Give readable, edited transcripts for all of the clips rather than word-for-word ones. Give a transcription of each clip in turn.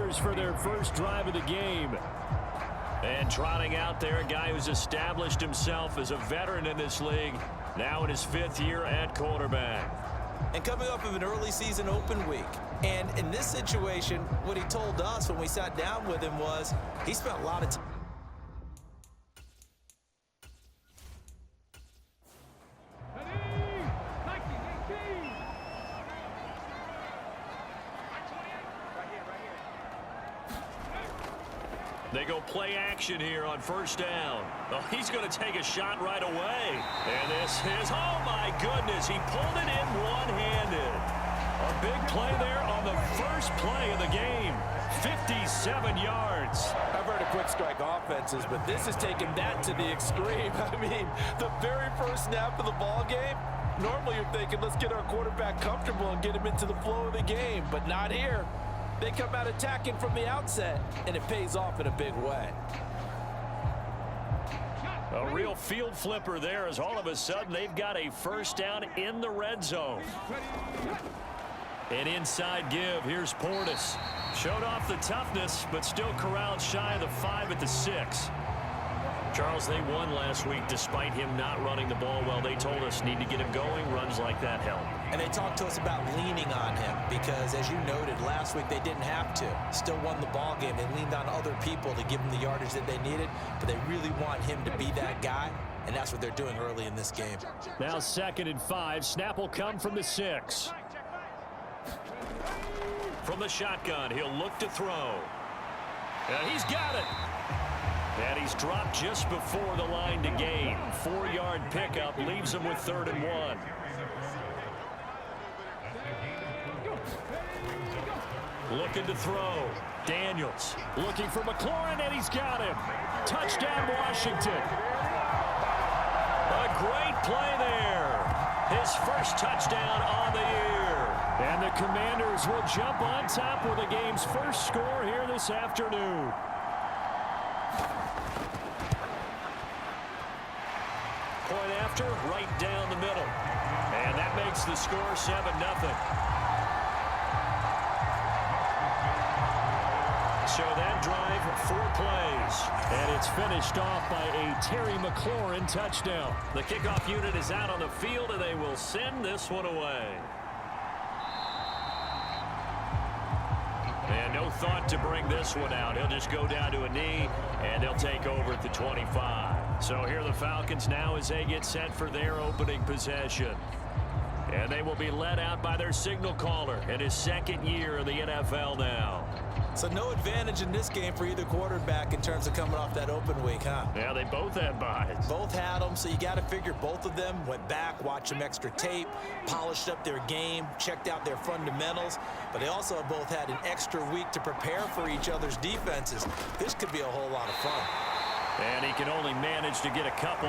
scores for their first drive of the game. And trotting out there, a guy who's established himself as a veteran in this league, now in his 5th year at quarterback. And coming off of an early season open week. And in this situation, what he told us when we sat down with him was he spent a lot of time. They go play action here on first down. Oh, he's going to take a shot right away. And this is, oh my goodness, he pulled it in one-handed. A big play there on the first play of the game. 57 yards. I've heard of quick strike offenses, but this is taking that to the extreme. I mean, the very first snap of the ball game, normally you're thinking, let's get our quarterback comfortable and get him into the flow of the game, but not here. They come out attacking from the outset, and it pays off in a big way. A real field flipper there as all of a sudden they've got a first down in the red zone. An inside give. Here's Portis. Showed off the toughness, but still corralled shy of the 5 at the 6. Charles, they won last week despite him not running the ball well. They told us need to get him going. Runs like that help. And they talked to us about leaning on him because, as you noted, last week they didn't have to. Still won the ball game. They leaned on other people to give them the yardage that they needed, but they really want him to be that guy, and that's what they're doing early in this game. Now 2nd and 5. Snap will come from the 6. From the shotgun, he'll look to throw. And he's got it. And he's dropped just before the line to gain. 4-yard pickup leaves him with 3rd and 1. Looking to throw. Daniels looking for McLaurin, and he's got him. Touchdown, Washington. A great play there. His first touchdown on the year. And the Commanders will jump on top with the game's first score here this afternoon. Point after, right down the middle. And that makes the score 7-0. So that drive, 4 plays. And it's finished off by a Terry McLaurin touchdown. The kickoff unit is out on the field, and they will send this one away. And no thought to bring this one out. He'll just go down to a knee, and they'll take over at the 25. So here are the Falcons now as they get set for their opening possession. And they will be led out by their signal caller in his 2nd year in the NFL now. So no advantage in this game for either quarterback in terms of coming off that open week, huh? Yeah, they both had buys. Both had them, so you got to figure both of them went back, watched some extra tape, polished up their game, checked out their fundamentals, but they also both had an extra week to prepare for each other's defenses. This could be a whole lot of fun. And he can only manage to get a couple.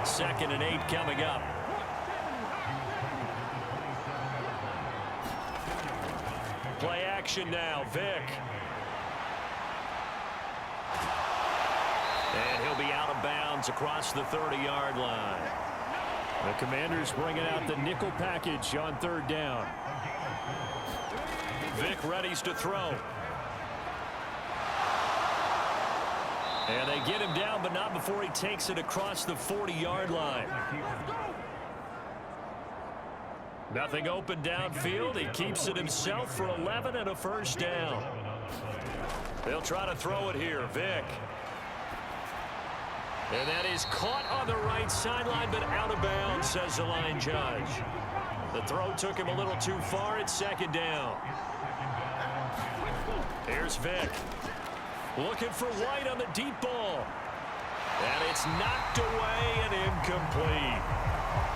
2nd and 8 coming up. Play action now, Vic. And he'll be out of bounds across the 30-yard line. The Commanders bringing out the nickel package on 3rd down. Vic readies to throw. And they get him down, but not before he takes it across the 40-yard line. Nothing open downfield. He keeps it himself for 11 and a first down. They'll try to throw it here. Vic. And that is caught on the right sideline, but out of bounds, says the line judge. The throw took him a little too far. It's 2nd down. Here's Vic. Looking for White on the deep ball. And it's knocked away and incomplete.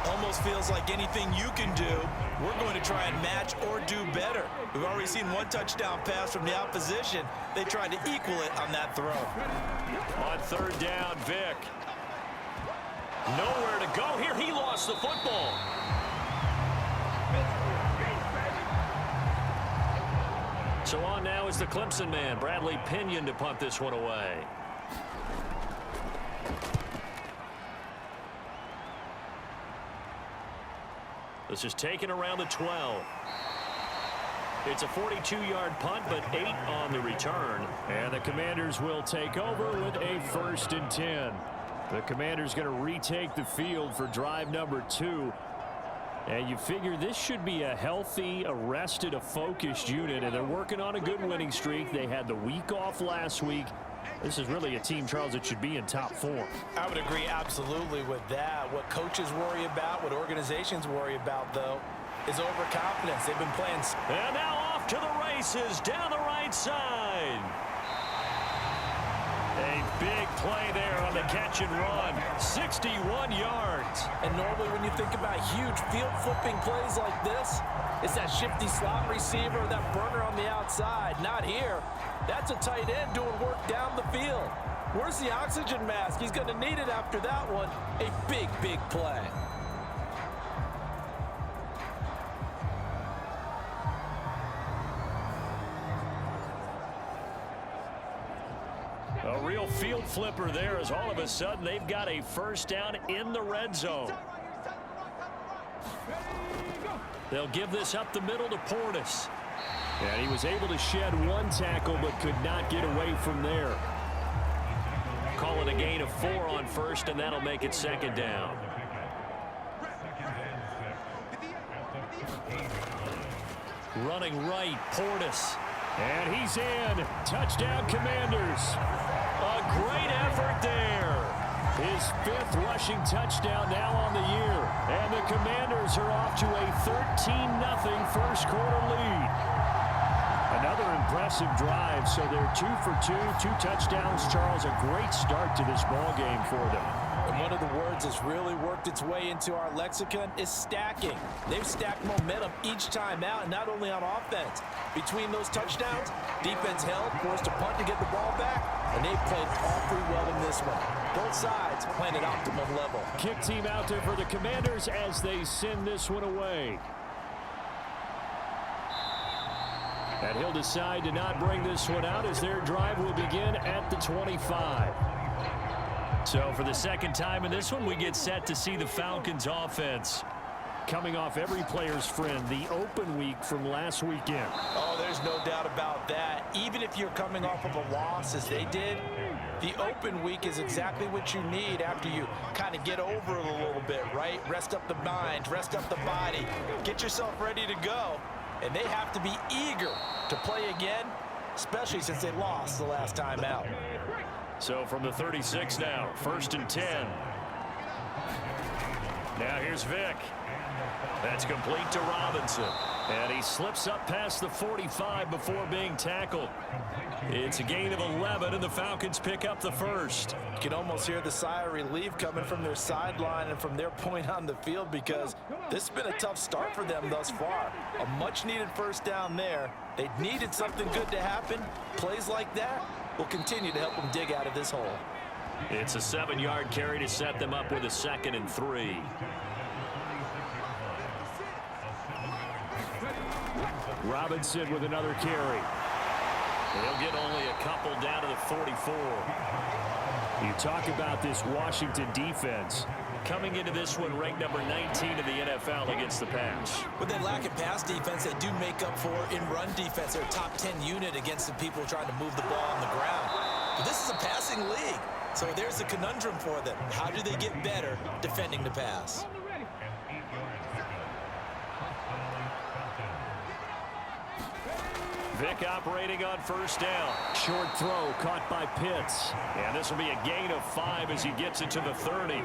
Almost feels like anything you can do, we're going to try and match or do better. We've already seen one touchdown pass from the opposition. They tried to equal it on that throw. On 3rd down, Vic. Nowhere to go here. He lost the football. So on now is the Clemson man, Bradley Pinion, to punt this one away. This is taken around the 12. It's a 42-yard punt, but 8 on the return. And the Commanders will take over with a 1st and 10. The Commanders going to retake the field for drive number 2. And you figure this should be a healthy, a focused unit, and they're working on a good winning streak. They had the week off last week. This is really a team, Charles, that should be in top form. I would agree absolutely with that. What coaches worry about, what organizations worry about, though, is overconfidence. They've been playing. And now off to the races down the right side. A big play there on the catch and run. 61 yards. And normally when you think about huge field flipping plays like this, it's that shifty slot receiver, that burner on the outside. Not here. That's a tight end doing work down the field. Where's the oxygen mask? He's going to need it after that one. A big, big play. A real field flipper there, as all of a sudden they've got a 1st down in the red zone. They'll give this up the middle to Portis. And he was able to shed 1 tackle but could not get away from there. Call it a gain of 4 on 1st, and that'll make it 2nd down. Running right, Portis. And he's in. Touchdown, Commanders. A great effort there. His 5th rushing touchdown now on the year. And the Commanders are off to a 13-0 first quarter lead. Another impressive drive, so they're 2 for 2, 2 touchdowns. Charles, a great start to this ball game for them. And one of the words that's really worked its way into our lexicon is stacking. They've stacked momentum each time out, not only on offense. Between those touchdowns, defense held, forced a punt to get the ball back, and they played awfully well in this one. Both sides playing at optimum level. Kick team out there for the Commanders as they send this one away. And he'll decide to not bring this one out as their drive will begin at the 25. So for the 2nd time in this one, we get set to see the Falcons offense coming off every player's friend, the open week from last weekend. Oh, there's no doubt about that. Even if you're coming off of a loss as they did, the open week is exactly what you need after you kind of get over it a little bit, right? Rest up the mind, rest up the body, get yourself ready to go. And they have to be eager to play again, especially since they lost the last time out. So from the 36 now, 1st and 10. Now here's Vick. That's complete to Robinson. And he slips up past the 45 before being tackled. It's a gain of 11, and the Falcons pick up the 1st. You can almost hear the sigh of relief coming from their sideline and from their point on the field, because this has been a tough start for them thus far. A much-needed 1st down there. They needed something good to happen. Plays like that will continue to help them dig out of this hole. It's a 7-yard carry to set them up with a 2nd and 3. Robinson with another carry. They'll get only a couple down to the 44. You talk about this Washington defense. Coming into this one ranked number 19 in the NFL against the pass. With that lack of pass defense, they do make up for in run defense. They're a top 10 unit against the people trying to move the ball on the ground. But this is a passing league. So there's the conundrum for them. How do they get better defending the pass? Vick operating on 1st down. Short throw caught by Pitts. And this will be a gain of 5 as he gets it to the 30.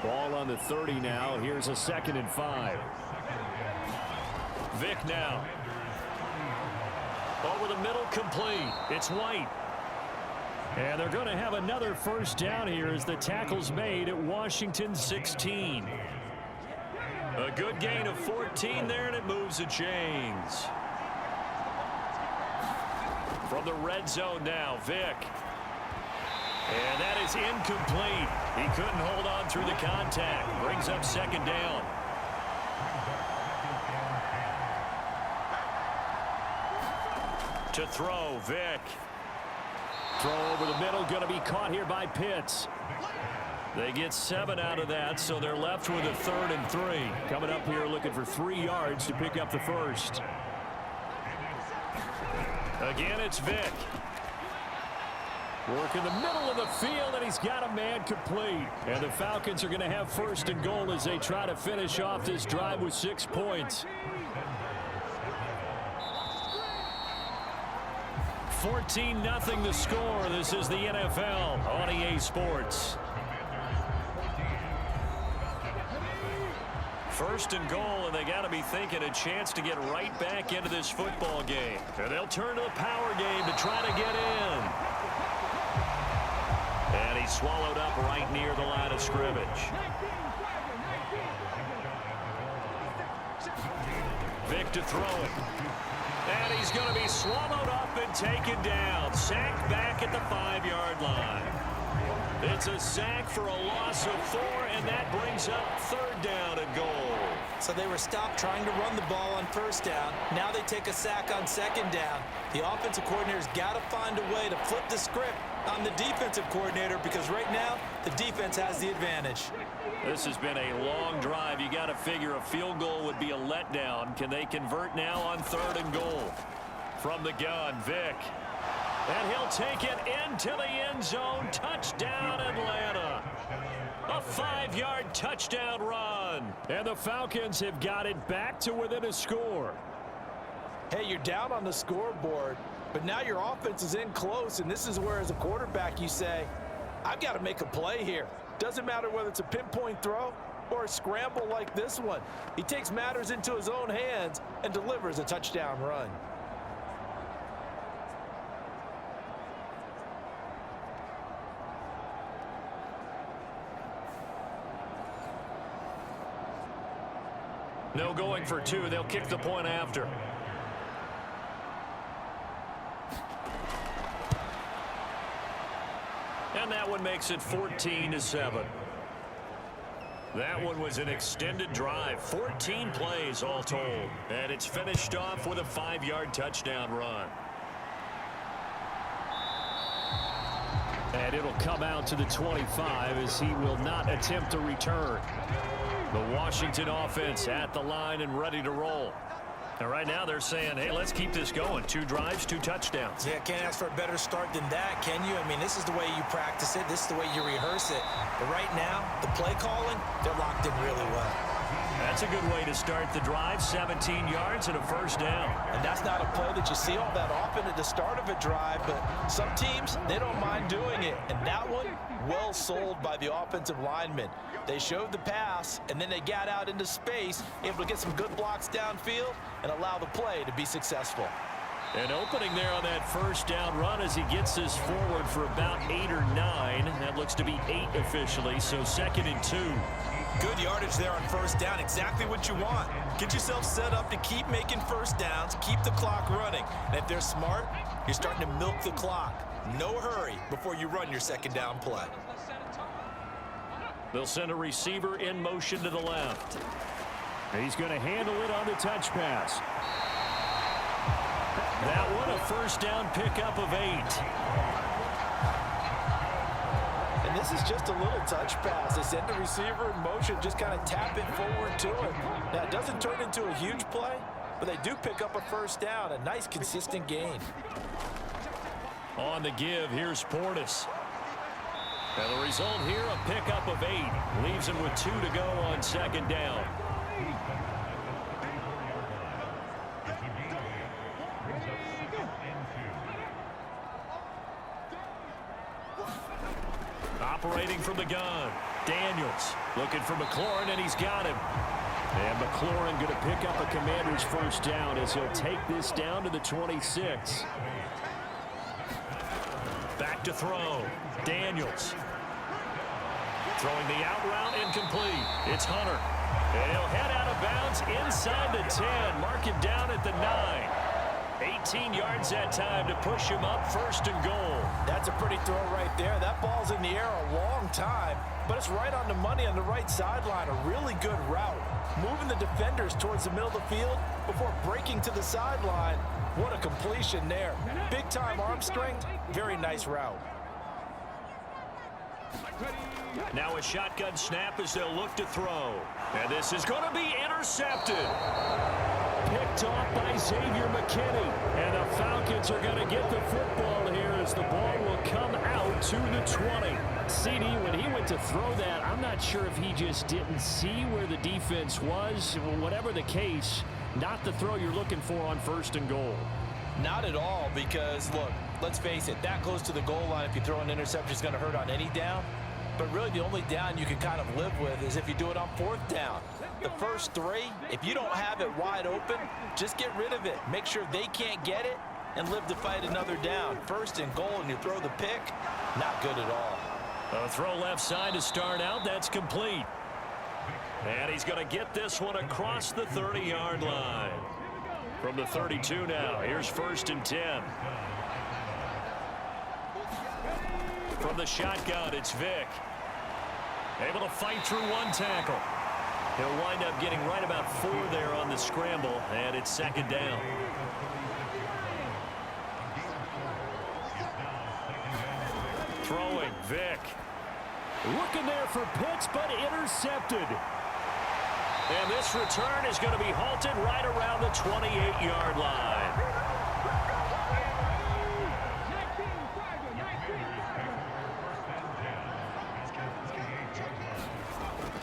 Ball on the 30 now. Here's a 2nd and 5. Vick now. Over the middle, complete. It's White. And they're going to have another 1st down here as the tackle's made at Washington 16. A good gain of 14 there, and it moves the chains. From the red zone now, Vick. And that is incomplete. He couldn't hold on through the contact. Brings up 2nd down. To throw, Vick. Throw over the middle, going to be caught here by Pitts. They get 7 out of that, so they're left with a 3rd and 3. Coming up here looking for 3 yards to pick up the 1st. Again, it's Vick. Work in the middle of the field, and he's got a man complete. And the Falcons are going to have 1st and goal as they try to finish off this drive with 6 points. 14-0 the score. This is the NFL on EA Sports. 1st and goal, and they got to be thinking a chance to get right back into this football game. And they'll turn to the power game to try to get in. And he's swallowed up right near the line of scrimmage. Vick to throw it. And he's going to be swallowed up and taken down. Sacked back at the 5-yard line. It's a sack for a loss of 4, and that brings up 3rd down and goal. So they were stopped trying to run the ball on 1st down. Now they take a sack on 2nd down. The offensive coordinator's got to find a way to flip the script on the defensive coordinator, because right now the defense has the advantage. This has been a long drive. You got to figure a field goal would be a letdown. Can they convert now on 3rd and goal? From the gun, Vick. And he'll take it into the end zone. Touchdown, Atlanta. A 5-yard touchdown run. And the Falcons have got it back to within a score. Hey, you're down on the scoreboard, but now your offense is in close, and this is where, as a quarterback, you say, I've got to make a play here. Doesn't matter whether it's a pinpoint throw or a scramble like this one. He takes matters into his own hands and delivers a touchdown run. No going for 2. They'll kick the point after. And that one makes it 14-7. That one was an extended drive. 14 plays all told. And it's finished off with a 5-yard touchdown run. And it'll come out to the 25 as he will not attempt to return. The Washington offense at the line and ready to roll. And right now they're saying, hey, let's keep this going. 2 drives, 2 touchdowns. Yeah, can't ask for a better start than that, can you? I mean, this is the way you practice it. This is the way you rehearse it. But right now, the play calling, they're locked in really well. That's a good way to start the drive. 17 yards and a 1st down. And that's not a play that you see all that often at the start of a drive, but some teams, they don't mind doing it. And that one, well sold by the offensive lineman. They showed the pass, and then they got out into space, able to get some good blocks downfield and allow the play to be successful. An opening there on that 1st down run as he gets this forward for about 8 or 9. That looks to be 8 officially, so 2nd and 2. Good yardage there on 1st down, exactly what you want. Get yourself set up to keep making 1st downs, keep the clock running. And if they're smart, you're starting to milk the clock. No hurry before you run your 2nd down play. They'll send a receiver in motion to the left. He's going to handle it on the touch pass. That one, a 1st down pickup of 8. And this is just a little touch pass. They send the receiver in motion, just kind of tap it forward to him. Now, it doesn't turn into a huge play, but they do pick up a 1st down, a nice, consistent gain. On the give, here's Portis. And the result here, a pickup of 8. Leaves him with 2 to go on 2nd down. Operating from the gun, Daniels looking for McLaurin, and he's got him. And McLaurin going to pick up a Commander's 1st down as he'll take this down to the 26. Back to throw, Daniels. Throwing the out route, incomplete. It's Hunter. And he'll head out of bounds inside the 10. Mark him down at the 9. 18 yards that time to push him up 1st and goal. That's a pretty throw right there. That ball's in the air a long time, but it's right on the money on the right sideline. A really good route. Moving the defenders towards the middle of the field before breaking to the sideline. What a completion there. Big-time arm strength. Very nice route. Now a shotgun snap as they'll look to throw. And this is going to be intercepted. picked off by Xavier McKinney. And the Falcons are going to get the football here as the ball will come out to the 20. CD, when he went to throw that, I'm not sure if he just didn't see where the defense was. Whatever the case, not the throw you're looking for on 1st and goal. Not at all, because, look, let's face it, that close to the goal line, if you throw an interception, is going to hurt on any down. But really, the only down you can kind of live with is if you do it on 4th down. The first 3, if you don't have it wide open, just get rid of it. Make sure they can't get it and live to fight another down. 1st and goal, and you throw the pick, not good at all. A throw left side to start out. That's complete. And he's going to get this one across the 30-yard line. From the 32 now, here's 1st and 10. From the shotgun, it's Vick. Able to fight through 1 tackle. He'll wind up getting right about 4 there on the scramble, and it's 2nd down. Throwing, Vick. Looking there for Pitts, but intercepted. And this return is going to be halted right around the 28-yard line.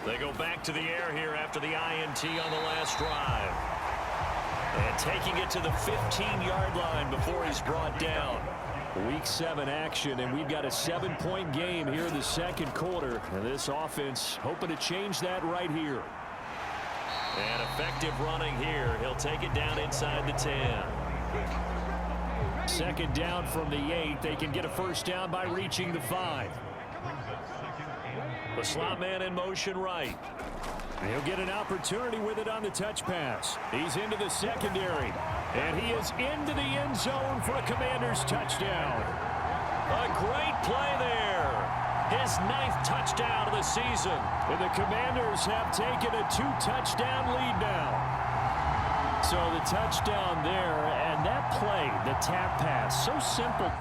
They go back to the air here after the INT on the last drive. And taking it to the 15-yard line before he's brought down. Week 7 action, and we've got a 7-point game here in the 2nd quarter. And this offense hoping to change that right here. And effective running here. He'll take it down inside the 10. 2nd down from the 8. They can get a 1st down by reaching the 5. The slot man in motion right. He'll get an opportunity with it on the touch pass. He's into the secondary. And he is into the end zone for a Commanders touchdown. A great play there. His 9th touchdown of the season. And the Commanders have taken a 2-touchdown lead now. So the touchdown there, and that play, the tap pass, so simple.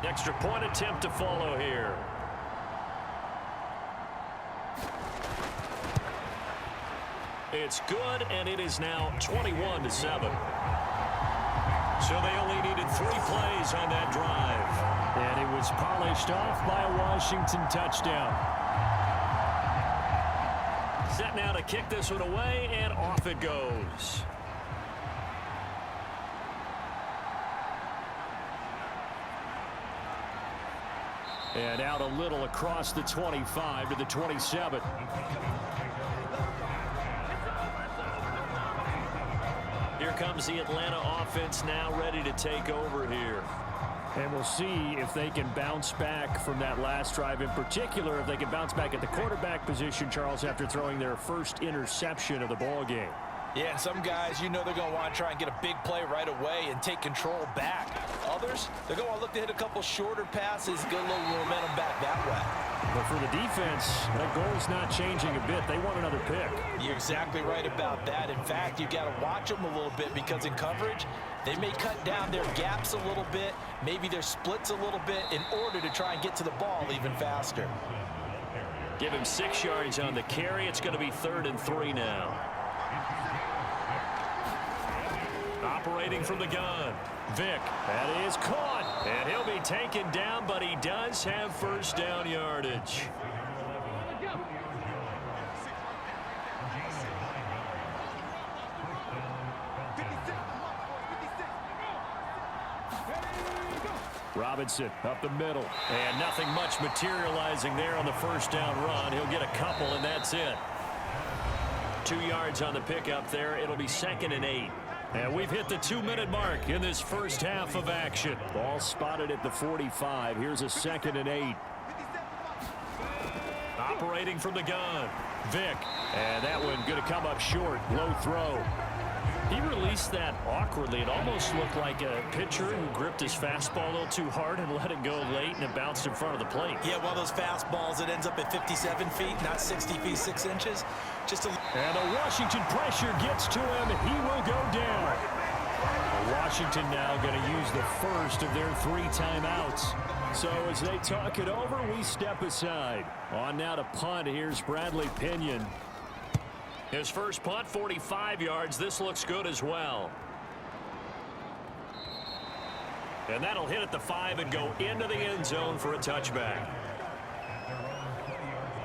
Extra point attempt to follow here. It's good, and it is now 21-7. So they only needed 3 plays on that drive. And it was polished off by a Washington touchdown. Set now to kick this one away, and off it goes. And out a little across the 25 to the 27. Here comes the Atlanta offense now ready to take over here. And we'll see if they can bounce back from that last drive. In particular, if they can bounce back at the quarterback position, Charles, after throwing their first interception of the ball game. Yeah, and some guys, you know they're going to want to try and get a big play right away and take control back. Others, they're going to look to hit a couple shorter passes, get a little momentum back that way. But for the defense, that goal's not changing a bit. They want another pick. You're exactly right about that. In fact, you got to watch them a little bit because in coverage, they may cut down their gaps a little bit, maybe their splits a little bit in order to try and get to the ball even faster. Give him 6 yards on the carry. It's going to be 3rd and 3 now. Operating from the gun, Vick. That is caught, and he'll be taken down, but he does have 1st down yardage. Robinson up the middle, and nothing much materializing there on the 1st down run. He'll get a couple, and that's it. 2 yards on the pickup there. It'll be 2nd and 8. And we've hit the 2-minute mark in this first half of action. Ball spotted at the 45. Here's a 2nd and 8. Operating from the gun, Vick. And that one going to come up short. Low throw. He released that awkwardly. It almost looked like a pitcher who gripped his fastball a little too hard and let it go late, and it bounced in front of the plate. Yeah, one of those fastballs that ends up at 57 feet, not 60 feet, 6 inches. And the Washington pressure gets to him. He will go down. Washington now going to use the first of their 3 timeouts. So as they talk it over, we step aside. On now to punt. Here's Bradley Pinion. His first punt, 45 yards. This looks good as well. And that'll hit at the 5 and go into the end zone for a touchback.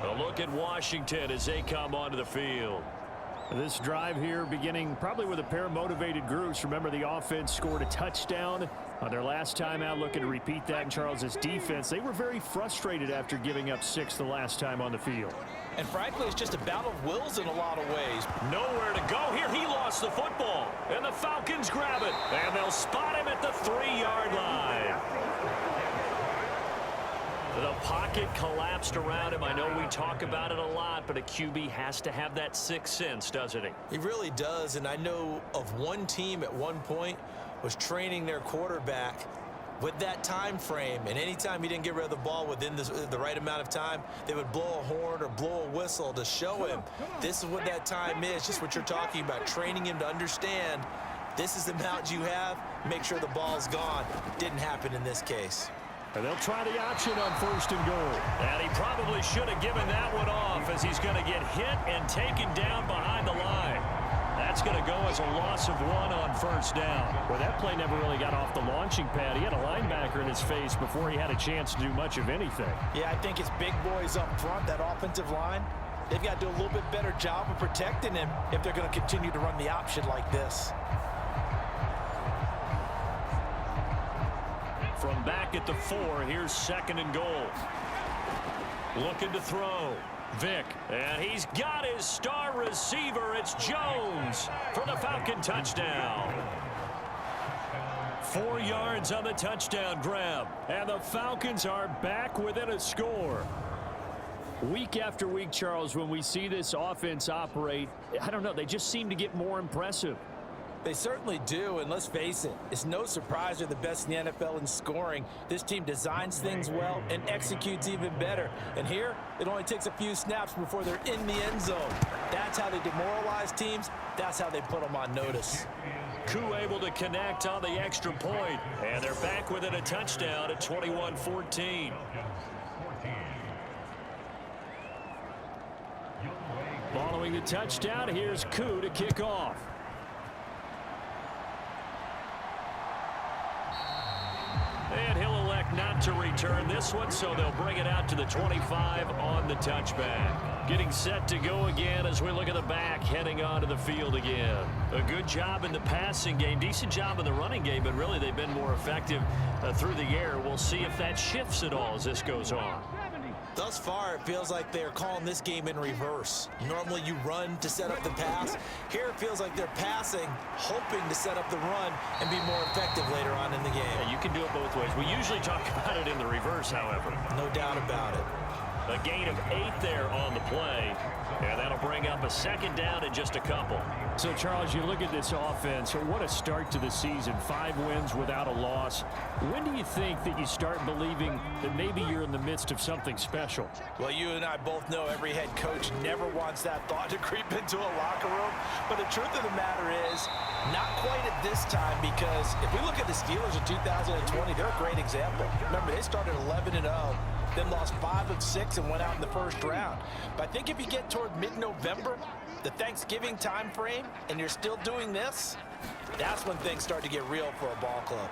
A look at Washington as they come onto the field. This drive here beginning probably with a pair of motivated groups. Remember, the offense scored a touchdown on their last time out. Looking to repeat that in Charles's defense. They were very frustrated after giving up 6 the last time on the field. And frankly, it's just a battle of wills in a lot of ways. Nowhere to go here. He lost the football. And the Falcons grab it. And they'll spot him at the 3-yard line. The pocket collapsed around him. I know we talk about it a lot, but a QB has to have that 6th sense, doesn't he? He really does, and I know of one team at one point was training their quarterback with that time frame, and anytime he didn't get rid of the ball within the right amount of time, they would blow a horn or blow a whistle to show him this is what that time is, just what you're talking about, training him to understand this is the amount you have, make sure the ball's gone. Didn't happen in this case. And they'll try the option on 1st and goal. And he probably should have given that one off as he's going to get hit and taken down behind the line. That's going to go as a loss of 1 on 1st down. Well, that play never really got off the launching pad. He had a linebacker in his face before he had a chance to do much of anything. Yeah, I think it's big boys up front, that offensive line. They've got to do a little bit better job of protecting him if they're going to continue to run the option like this. From back at the 4, here's 2nd and goal. Looking to throw. Vick, and he's got his star receiver. It's Jones for the Falcon touchdown. 4 yards on the touchdown grab, and the Falcons are back within a score. Week after week, Charles, when we see this offense operate, I don't know, they just seem to get more impressive. They certainly do, and let's face it, it's no surprise they're the best in the NFL in scoring. This team designs things well and executes even better. And here, it only takes a few snaps before they're in the end zone. That's how they demoralize teams. That's how they put them on notice. Koo able to connect on the extra point, and they're back within a touchdown at 21-14. Following the touchdown, here's Koo to kick off. And he'll elect not to return this one, so they'll bring it out to the 25 on the touchback. Getting set to go again as we look at the back, heading onto the field again. A good job in the passing game, decent job in the running game, but really they've been more effective through the air. We'll see if that shifts at all as this goes on. Thus far, it feels like they're calling this game in reverse. Normally you run to set up the pass. Here it feels like they're passing, hoping to set up the run and be more effective later on in the game. Yeah, you can do it both ways. We usually talk about it in the reverse, however. No doubt about it. A gain of 8 there on the play, and that'll bring up a 2nd down in just a couple. So, Charles, you look at this offense, what a start to the season. 5 wins without a loss. When do you think that you start believing that maybe you're in the midst of something special? Well, you and I both know every head coach never wants that thought to creep into a locker room. But the truth of the matter is, not quite at this time, because if we look at the Steelers in 2020, they're a great example. Remember, they started 11-0. Then lost 5 of 6 and went out in the 1st round. But I think if you get toward mid-November, the Thanksgiving time frame, and you're still doing this, that's when things start to get real for a ball club.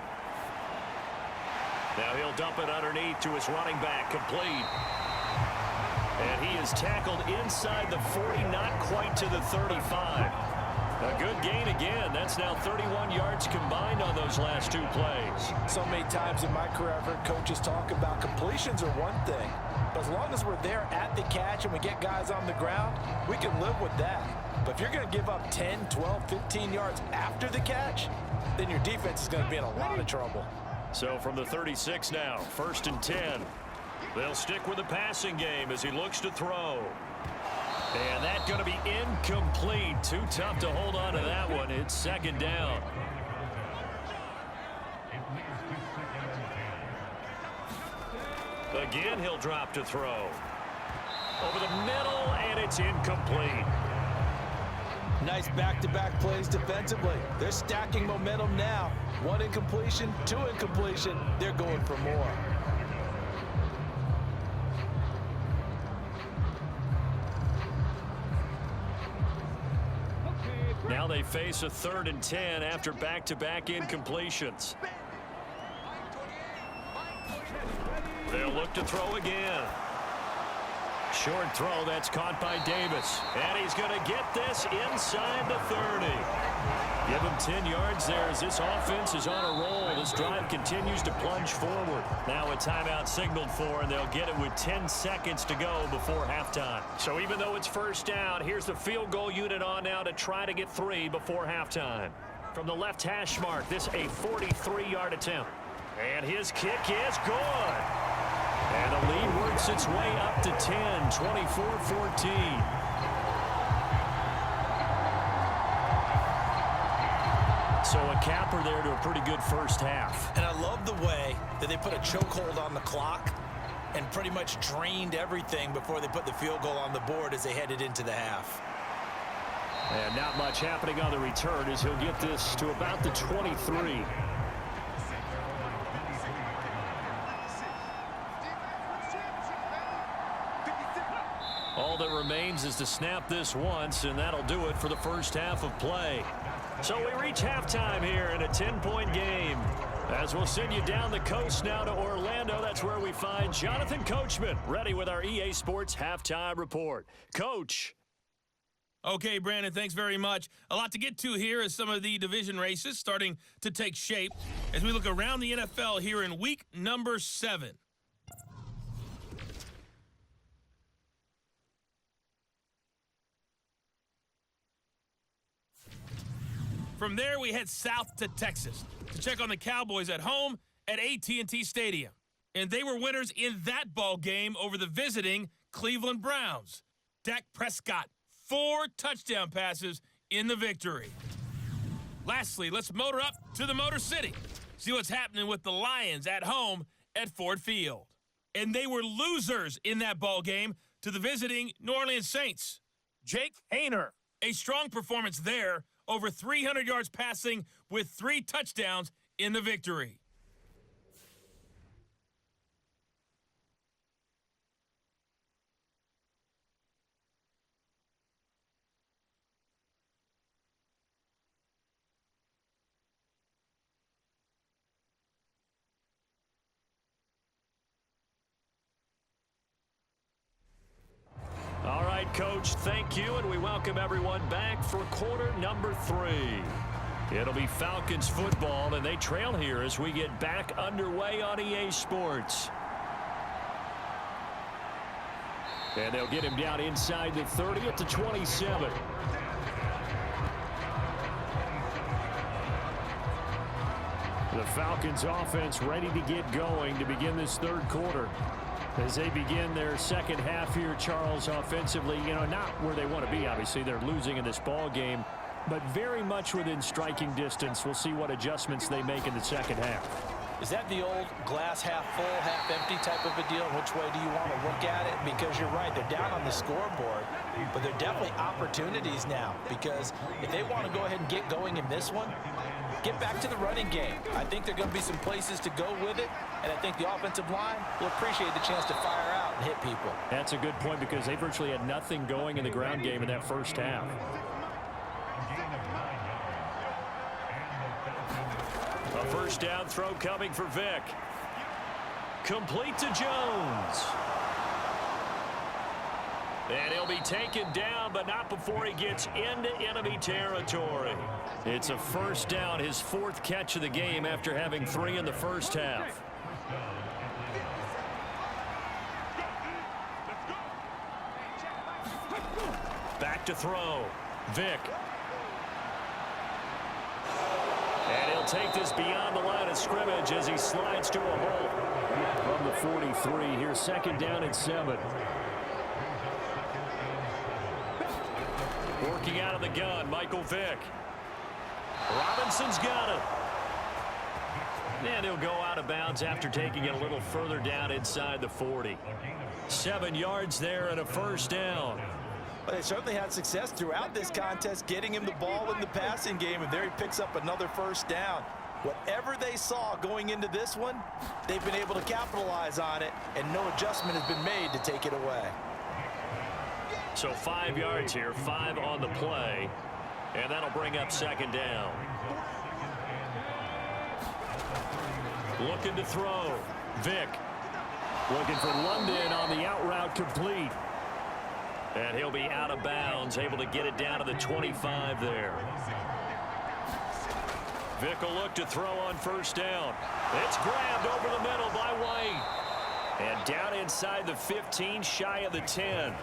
Now he'll dump it underneath to his running back, complete. And he is tackled inside the 40, not quite to the 35. A good gain again. That's now 31 yards combined on those last 2 plays. So many times in my career, I've heard coaches talk about completions are one thing. But as long as we're there at the catch and we get guys on the ground, we can live with that. But if you're going to give up 10, 12, 15 yards after the catch, then your defense is going to be in a lot of trouble. So from the 36 now, 1st and 10. They'll stick with the passing game as he looks to throw. And that's going to be incomplete. Too tough to hold on to that one. It's second down. Again, he'll drop to throw. Over the middle, and it's incomplete. Nice back-to-back plays defensively. They're stacking momentum now. One incompletion, two incompletion. They're going for more. Now they face a 3rd and 10 after back-to-back incompletions. They'll look to throw again. Short throw, that's caught by Davis. And he's going to get this inside the 30. Give him 10 yards there as this offense is on a roll. This drive continues to plunge forward. Now a timeout signaled for, and they'll get it with 10 seconds to go before halftime. So even though it's first down, here's the field goal unit on now to try to get 3 before halftime. From the left hash mark, this a 43-yard attempt. And his kick is good. And the lead works its way up to 10, 24-14. So a capper there to a pretty good first half. And I love the way that they put a chokehold on the clock and pretty much drained everything before they put the field goal on the board as they headed into the half. And not much happening on the return as he'll get this to about the 23. All that remains is to snap this once, and that'll do it for the first half of play. So we reach halftime here in a 10-point game. As we'll send you down the coast now to Orlando, that's where we find Jonathan Coachman, ready with our EA Sports Halftime Report. Coach. Okay, Brandon, thanks very much. A lot to get to here as some of the division races starting to take shape as we look around the NFL here in week number 7. From there, we head south to Texas to check on the Cowboys at home at AT&T Stadium. And they were winners in that ball game over the visiting Cleveland Browns. Dak Prescott, 4 touchdown passes in the victory. Lastly, let's motor up to the Motor City. See what's happening with the Lions at home at Ford Field. And they were losers in that ball game to the visiting New Orleans Saints. Jake Haener, a strong performance there, over 300 yards passing with 3 touchdowns in the victory. All right, Coach, thank you, and we welcome everyone back for quarter number 3. It'll be Falcons football, and they trail here as we get back underway on EA Sports. And they'll get him down inside the 30 at the 27. The Falcons offense ready to get going to begin this third quarter. As they begin their second half here, Charles, offensively, not where they want to be. Obviously, they're losing in this ball game, but very much within striking distance. We'll see what adjustments they make in the second half. Is that the old glass half full, half empty type of a deal? Which way do you want to look at it? Because you're right, they're down on the scoreboard, but they're definitely opportunities now. Because if they want to go ahead and get going in this one, get back to the running game. I think there are going to be some places to go with it, and I think the offensive line will appreciate the chance to fire out and hit people. That's a good point because they virtually had nothing going in the ground game in that first half. A first down throw coming for Vick. Complete to Jones. And he'll be taken down, but not before he gets into enemy territory. It's a first down, his 4th catch of the game after having 3 in the first half. Back to throw. Vick. And he'll take this beyond the line of scrimmage as he slides to a hole. From the 43, here's second down and 7. Working out of the gun, Michael Vick. Robinson's got it. And he'll go out of bounds after taking it a little further down inside the 40. 7 yards there and a first down. Well, they certainly had success throughout this contest getting him the ball in the passing game, and there he picks up another first down. Whatever they saw going into this one, they've been able to capitalize on it, and no adjustment has been made to take it away. So 5 yards here, 5 on the play, and that'll bring up second down. Looking to throw. Vick looking for London on the out route, complete. And he'll be out of bounds, able to get it down to the 25 there. Vick will look to throw on first down. It's grabbed over the middle by White. And down inside the 15, shy of the 10.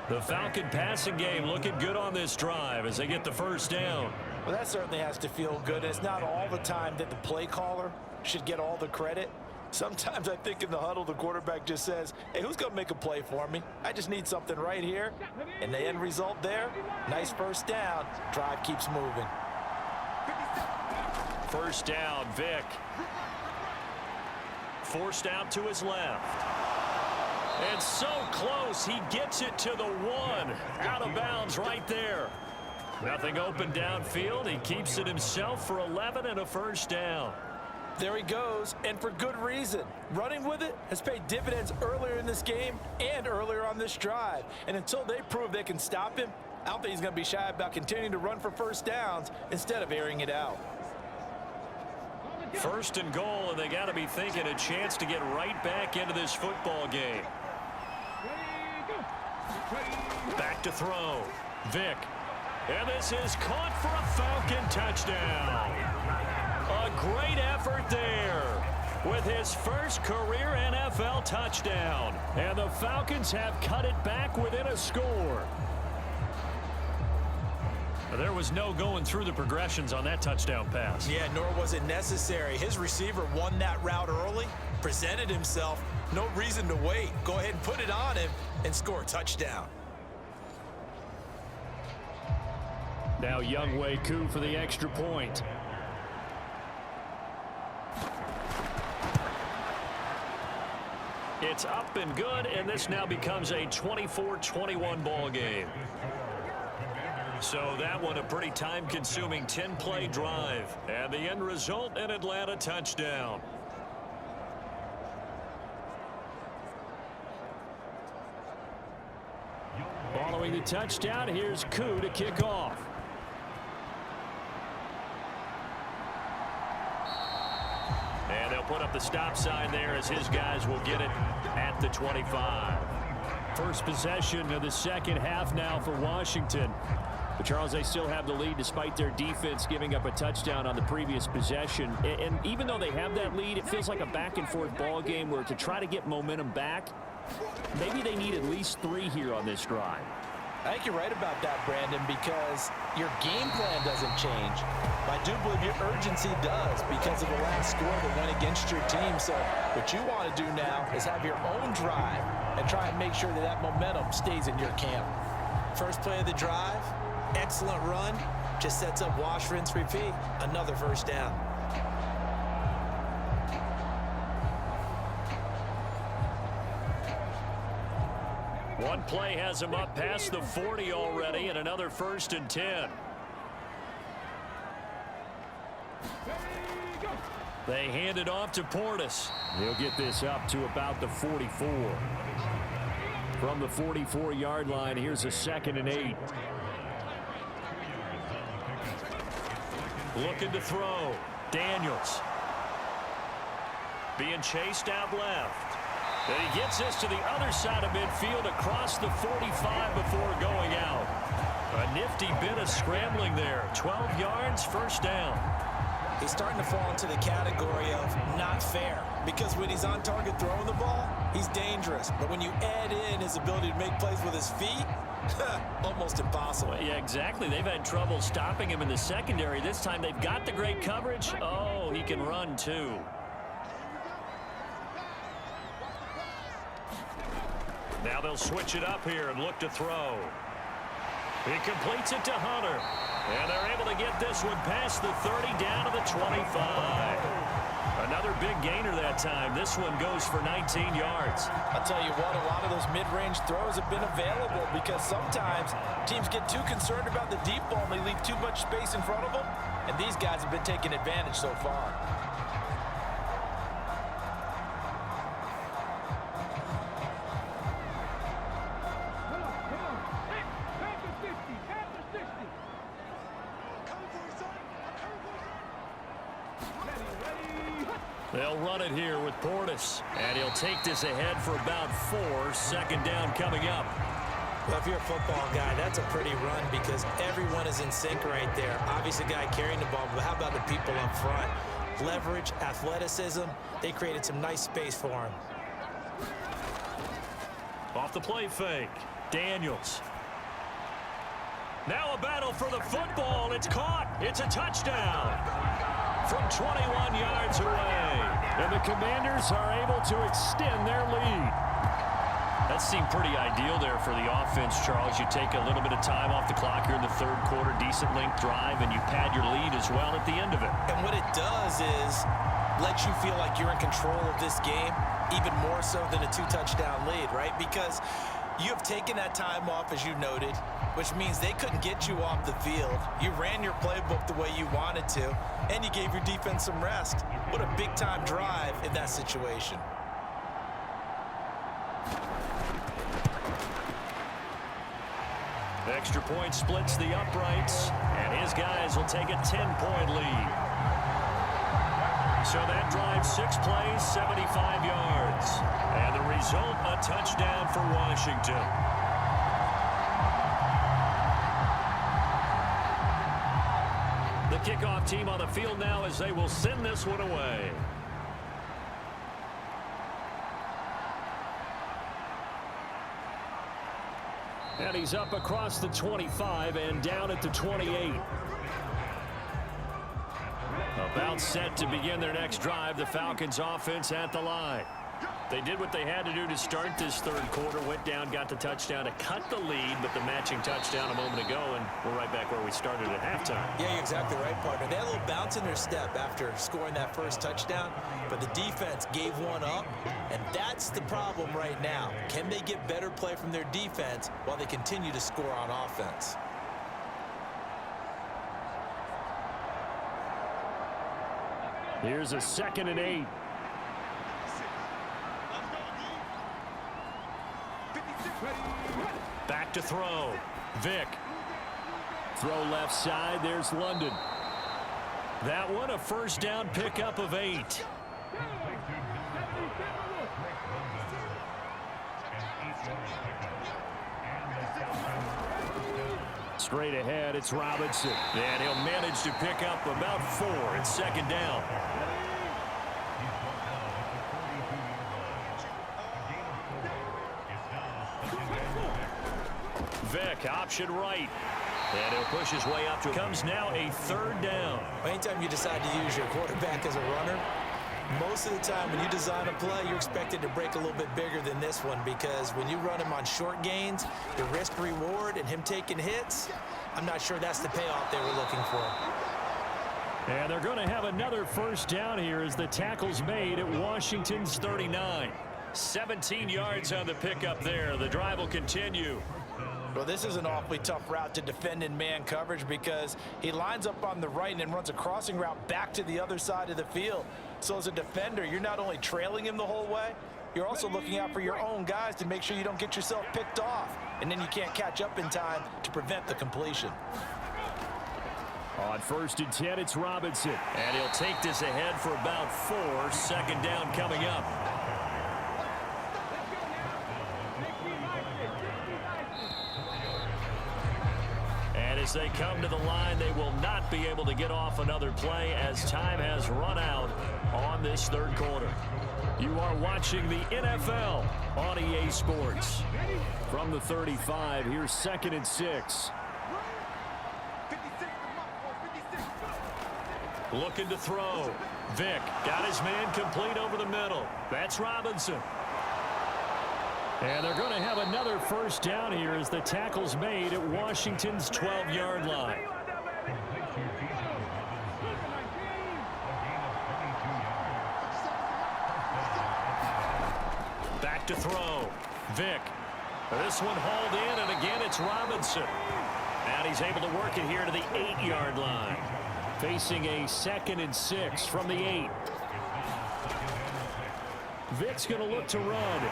The Falcon passing game looking good on this drive as they get the first down. Well, that certainly has to feel good. It's not all the time that the play caller should get all the credit. Sometimes I think in the huddle, the quarterback just says, hey, who's going to make a play for me? I just need something right here. And the end result there, nice first down. Drive keeps moving. First down, Vick. Forced out to his left. And so close, he gets it to the 1. Out of bounds right there. Nothing open downfield. He keeps it himself for 11 and a first down. There he goes, and for good reason. Running with it has paid dividends earlier in this game and earlier on this drive. And until they prove they can stop him, I don't think he's going to be shy about continuing to run for first downs instead of airing it out. First and goal, and they got to be thinking a chance to get right back into this football game. Back to throw. Vick. And this is caught for a Falcon touchdown. A great effort there with his first career NFL touchdown. And the Falcons have cut it back within a score. There was no going through the progressions on that touchdown pass. Yeah, nor was it necessary. His receiver won that route early, presented himself. No reason to wait. Go ahead and put it on him and score a touchdown. Now Younghoe Koo for the extra point. It's up and good, and this now becomes a 24-21 ball game. So that one a pretty time-consuming 10-play drive. And the end result, an Atlanta touchdown. Following the touchdown, here's Koo to kick off. And they'll put up the stop sign there as his guys will get it at the 25. First possession of the second half now for Washington. But Charles, they still have the lead despite their defense giving up a touchdown on the previous possession. And even though they have that lead, it feels like a back-and-forth ball game where to try to get momentum back, maybe they need at least 3 here on this drive. I think you're right about that, Brandon, because your game plan doesn't change. I do believe your urgency does because of the last score that went against your team. So what you want to do now is have your own drive and try and make sure that that momentum stays in your camp. First play of the drive, excellent run, just sets up wash, rinse, repeat. Another first down. One play has him up past the 40 already, and another 1st and 10. They hand it off to Portis. He'll get this up to about the 44. From the 44-yard line, here's a 2nd and 8. Looking to throw. Daniels. Being chased out left. And he gets this to the other side of midfield across the 45 before going out. A nifty bit of scrambling there. 12 yards, first down. He's starting to fall into the category of not fair because when he's on target throwing the ball, he's dangerous. But when you add in his ability to make plays with his feet, almost impossible. Well, yeah, exactly. They've had trouble stopping him in the secondary. This time they've got the great coverage. Oh, he can run too. Now they'll switch it up here and look to throw. He completes it to Hunter. And they're able to get this one past the 30 down to the 25. Another big gainer that time. This one goes for 19 yards. I'll tell you what, a lot of those mid-range throws have been available because sometimes teams get too concerned about the deep ball and they leave too much space in front of them. And these guys have been taking advantage so far. They'll run it here with Portis. And he'll take this ahead for about 4. Second down coming up. Well, if you're a football guy, that's a pretty run because everyone is in sync right there. Obviously, the guy carrying the ball, but how about the people up front? Leverage, athleticism, they created some nice space for him. Off the play fake, Daniels. Now a battle for the football. It's caught. It's a touchdown from 21 yards away. And the Commanders are able to extend their lead. That seemed pretty ideal there for the offense, Charles. You take a little bit of time off the clock here in the third quarter, decent length drive, and you pad your lead as well at the end of it. And what it does is let you feel like you're in control of this game, even more so than a 2-touchdown lead, right? Because you have taken that time off, as you noted, which means they couldn't get you off the field. You ran your playbook the way you wanted to, and you gave your defense some rest. What a big-time drive in that situation. Extra point splits the uprights, and his guys will take a 10-point lead. So that drive, 6 plays, 75 yards. And the result, a touchdown for Washington. The kickoff team on the field now as they will send this one away. And he's up across the 25 and down at the 28. About set to begin their next drive, the Falcons offense at the line. They did what they had to do to start this third quarter, went down, got the touchdown to cut the lead, but the matching touchdown a moment ago, and we're right back where we started at halftime. Yeah, you're exactly right, partner. They had a little bounce in their step after scoring that first touchdown, but the defense gave one up, and that's the problem right now. Can they get better play from their defense while they continue to score on offense? Here's a 2nd and 8. Back to throw. Vick. Throw left side. There's London. That one a first down pickup of 8. Straight ahead, it's Robinson. And he'll manage to pick up about 4. It's 2nd down. Vick, option right. And he'll push his way up to comes now a 3rd down. Anytime you decide to use your quarterback as a runner, most of the time when you design a play, you're expected to break a little bit bigger than this one because when you run him on short gains, the risk reward and him taking hits, I'm not sure that's the payoff they were looking for. And they're going to have another first down here as the tackle's made at Washington's 39. 17 yards on the pickup there. The drive will continue. Well, this is an awfully tough route to defend in man coverage because he lines up on the right and then runs a crossing route back to the other side of the field. So as a defender, you're not only trailing him the whole way, you're also looking out for your own guys to make sure you don't get yourself picked off. And then you can't catch up in time to prevent the completion. On 1st and 10, it's Robinson. And he'll take this ahead for about 4. 2nd down coming up. And as they come to the line, they will not be able to get off another play as time has run out on this third quarter. You are watching the NFL on EA Sports. From the 35, here's 2nd and 6. Looking to throw. Vick got his man complete over the middle. That's Robinson. And they're going to have another first down here as the tackle's made at Washington's 12-yard line. Back to throw. Vick. This one hauled in, and again it's Robinson. And he's able to work it here to the 8-yard line. Facing a 2nd and 6 from the 8. Vick's going to look to run.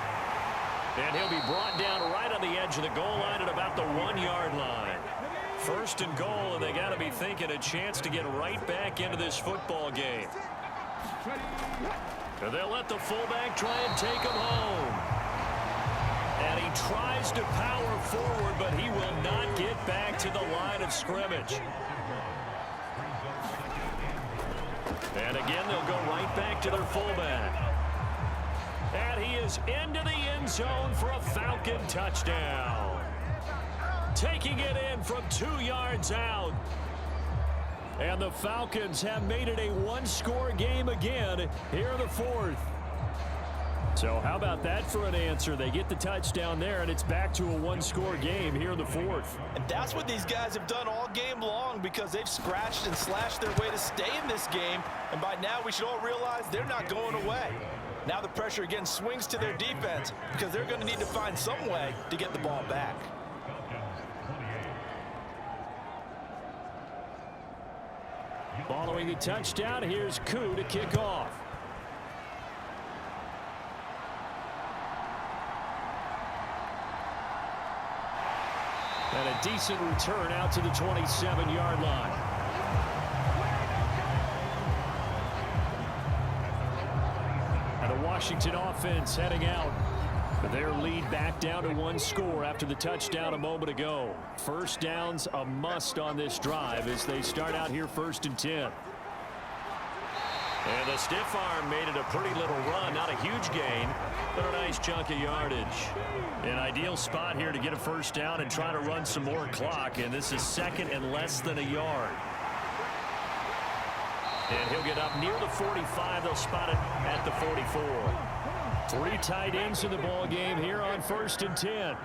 And he'll be brought down right on the edge of the goal line at about the 1-yard line. 1st and goal, and they got to be thinking a chance to get right back into this football game. And they'll let the fullback try and take him home. And he tries to power forward, but he will not get back to the line of scrimmage. And again, they'll go right back to their fullback. And he is into the end zone for a Falcon touchdown. Taking it in from 2 yards out. And the Falcons have made it a one-score game again here in the 4th. So how about that for an answer? They get the touchdown there, and it's back to a one-score game here in the 4th. And that's what these guys have done all game long, because they've scratched and slashed their way to stay in this game. And by now, we should all realize they're not going away. Now the pressure again swings to their defense, because they're going to need to find some way to get the ball back. Following the touchdown, here's Koo to kick off. And a decent return out to the 27-yard line. And the Washington offense heading out. Their lead back down to 1 score after the touchdown a moment ago. First down's a must on this drive as they start out here 1st and 10. And the stiff arm made it a pretty little run. Not a huge gain, but a nice chunk of yardage. An ideal spot here to get a first down and try to run some more clock. And this is 2nd and less than a yard. And he'll get up near the 45. They'll spot it at the 44. 3 tight ends in the ball game here on 1st and 10.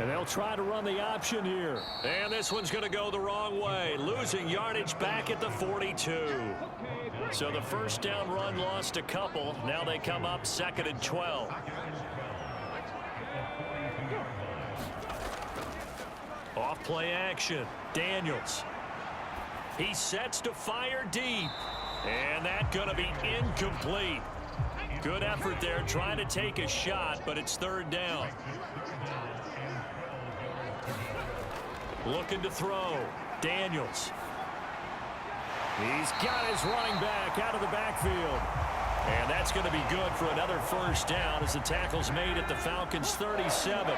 And they'll try to run the option here. And this one's going to go the wrong way. Losing yardage back at the 42. So the first down run lost a couple. Now they come up 2nd and 12. Off play action. Daniels. He sets to fire deep. And that's going to be incomplete. Good effort there trying to take a shot, but it's 3rd down. Looking to throw. Daniels. He's got his running back out of the backfield. And that's going to be good for another first down as the tackle's made at the Falcons' 37.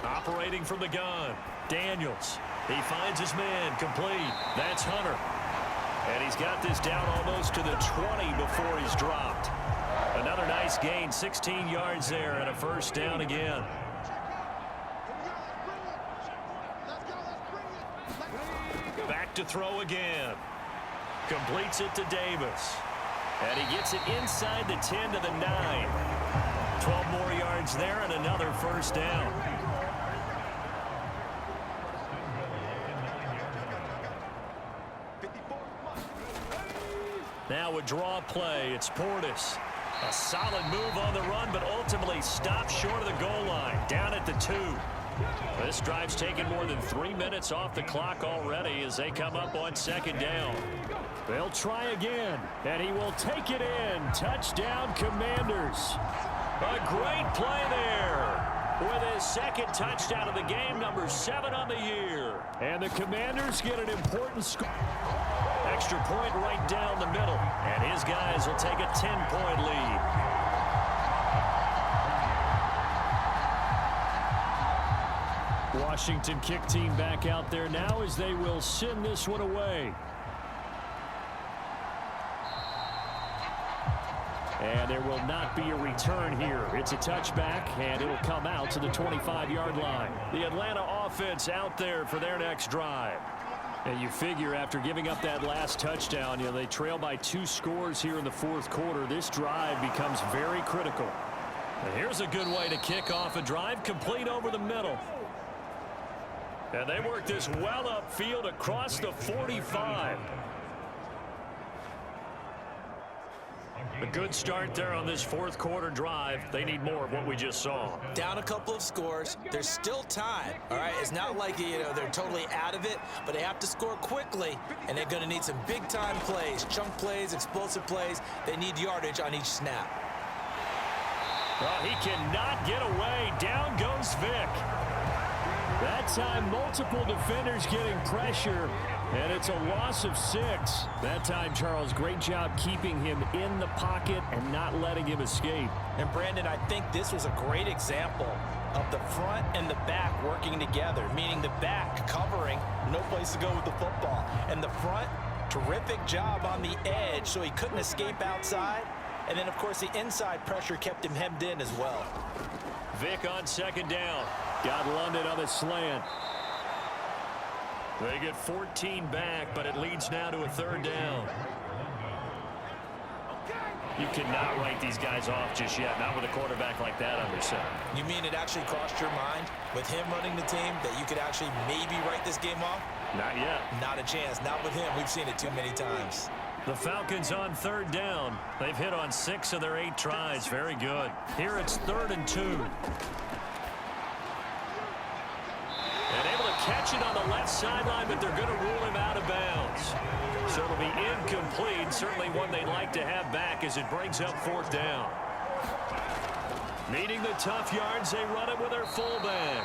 Operating from the gun. Daniels. He finds his man complete. That's Hunter. And he's got this down almost to the 20 before he's dropped. Another nice gain, 16 yards there, and a first down again. Back to throw again. Completes it to Davis. And he gets it inside the 10 to the 9. 12 more yards there and another first down. Now a draw play. It's Portis. A solid move on the run, but ultimately stopped short of the goal line. Down at the 2. This drive's taken more than 3 minutes off the clock already as they come up on 2nd down. They'll try again, and he will take it in. Touchdown, Commanders. A great play there with his 2nd touchdown of the game, number 7 on the year. And the Commanders get an important score. Extra point right down the middle, and his guys will take a 10-point lead. Washington kick team back out there now as they will send this one away. And there will not be a return here. It's a touchback, and it'll come out to the 25-yard line. The Atlanta offense out there for their next drive. And you figure after giving up that last touchdown, they trail by 2 scores here in the fourth quarter. This drive becomes very critical. And here's a good way to kick off a drive, complete over the middle. And they work this well upfield across the 45. A good start there on this fourth quarter drive. They need more of what we just saw. Down a couple of scores. There's still time. All right, it's not like they're totally out of it, but they have to score quickly, and they're going to need some big-time plays, chunk plays, explosive plays. They need yardage on each snap. Well, he cannot get away. Down goes Vic. That time, multiple defenders getting pressure, and it's a loss of 6. That time, Charles, great job keeping him in the pocket and not letting him escape. And, Brandon, I think this was a great example of the front and the back working together, meaning the back covering, no place to go with the football. And the front, terrific job on the edge so he couldn't escape outside. And then, of course, the inside pressure kept him hemmed in as well. Vic on second down. Got London on the slant. They get 14 back, but it leads now to a third down. You cannot write these guys off just yet, not with a quarterback like that under center. You mean it actually crossed your mind with him running the team that you could actually maybe write this game off? Not yet. Not a chance. Not with him. We've seen it too many times. The Falcons on third down. They've hit on 6 of their 8 tries. Very good. Here it's 3rd and 2. And able to catch it on the left sideline, but they're going to rule him out of bounds. So it'll be incomplete. Certainly one they'd like to have back as it brings up 4th down. Needing the tough yards, they run it with their fullback.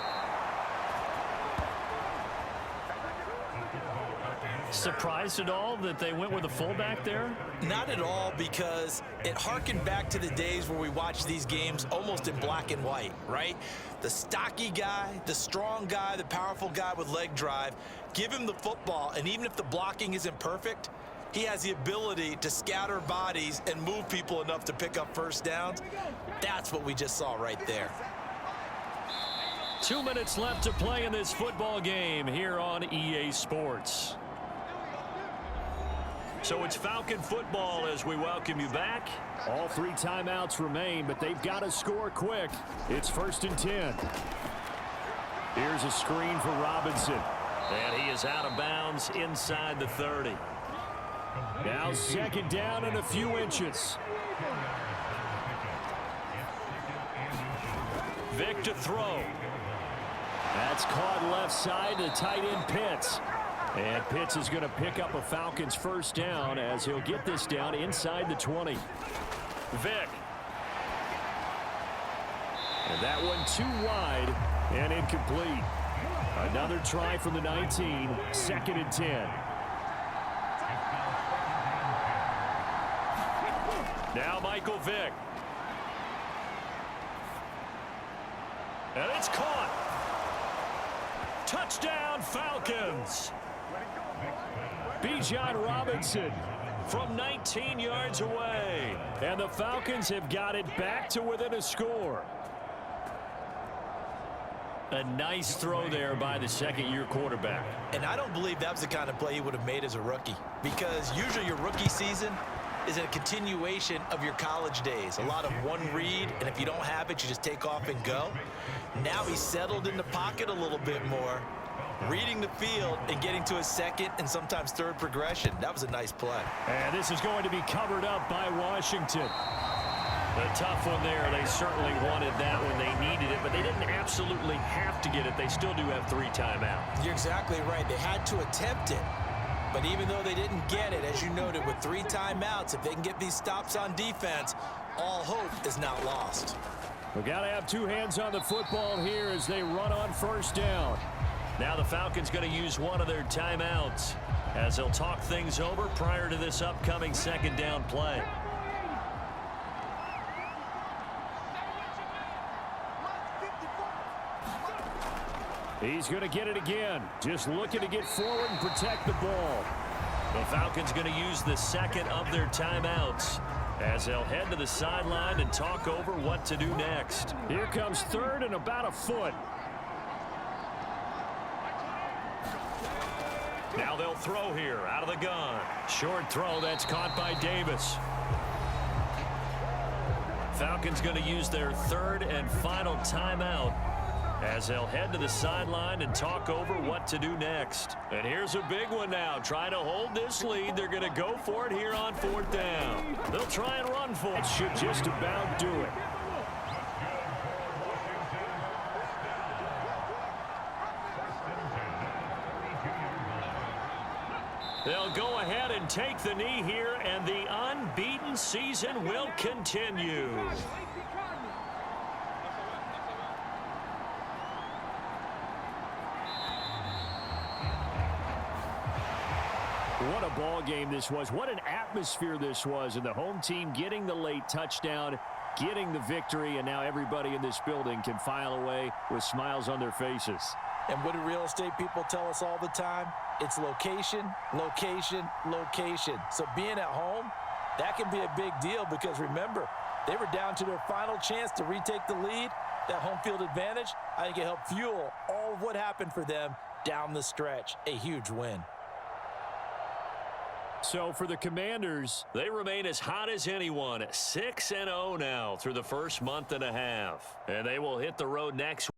Surprised at all that they went with a fullback there? Not at all, because it harkened back to the days where we watched these games almost in black and white, right? The stocky guy, the strong guy, the powerful guy with leg drive, give him the football, and even if the blocking isn't perfect, he has the ability to scatter bodies and move people enough to pick up first downs. That's what we just saw right there. 2 minutes left to play in this football game here on EA Sports. So it's Falcon football as we welcome you back. All 3 timeouts remain, but they've got to score quick. It's 1st and 10. Here's a screen for Robinson. And he is out of bounds inside the 30. Now 2nd down and a few inches. Vic to throw. That's caught left side to tight end Pitts. And Pitts is going to pick up a Falcons first down as he'll get this down inside the 20. Vic. And that one too wide and incomplete. Another try from the 19, 2nd and 10. Now Michael Vick. And it's caught. Touchdown Falcons. Bijan Robinson from 19 yards away. And the Falcons have got it back to within a score. A nice throw there by the second-year quarterback. And I don't believe that was the kind of play he would have made as a rookie, because usually your rookie season is a continuation of your college days. A lot of one read, and if you don't have it, you just take off and go. Now he's settled in the pocket a little bit more, reading the field and getting to his second and sometimes third progression. That was a nice play. And this is going to be covered up by Washington. A tough one there. They certainly wanted that when they needed it, but they didn't absolutely have to get it. They still do have 3 timeouts. You're exactly right. They had to attempt it. But even though they didn't get it, as you noted, with 3 timeouts, if they can get these stops on defense, all hope is not lost. We've got to have 2 hands on the football here as they run on first down. Now the Falcons going to use one of their timeouts as they'll talk things over prior to this upcoming second down play. He's going to get it again. Just looking to get forward and protect the ball. The Falcons going to use the second of their timeouts as they'll head to the sideline and talk over what to do next. Here comes 3rd and about a foot. Now they'll throw here out of the gun. Short throw that's caught by Davis. Falcons going to use their third and final timeout as they'll head to the sideline and talk over what to do next. And here's a big one now. Trying to hold this lead. They're going to go for it here on 4th down. They'll try and run for it. Should just about do it. They'll go ahead and take the knee here, and the unbeaten season will continue. What a ball game this was. What an atmosphere this was. And the home team getting the late touchdown, getting the victory, and now everybody in this building can file away with smiles on their faces. And what do real estate people tell us all the time? It's location, location, location. So being at home, that can be a big deal because remember, they were down to their final chance to retake the lead. That home field advantage, I think it helped fuel all of what happened for them down the stretch. A huge win. So for the Commanders, they remain as hot as anyone, 6-0 now through the first month and a half. And they will hit the road next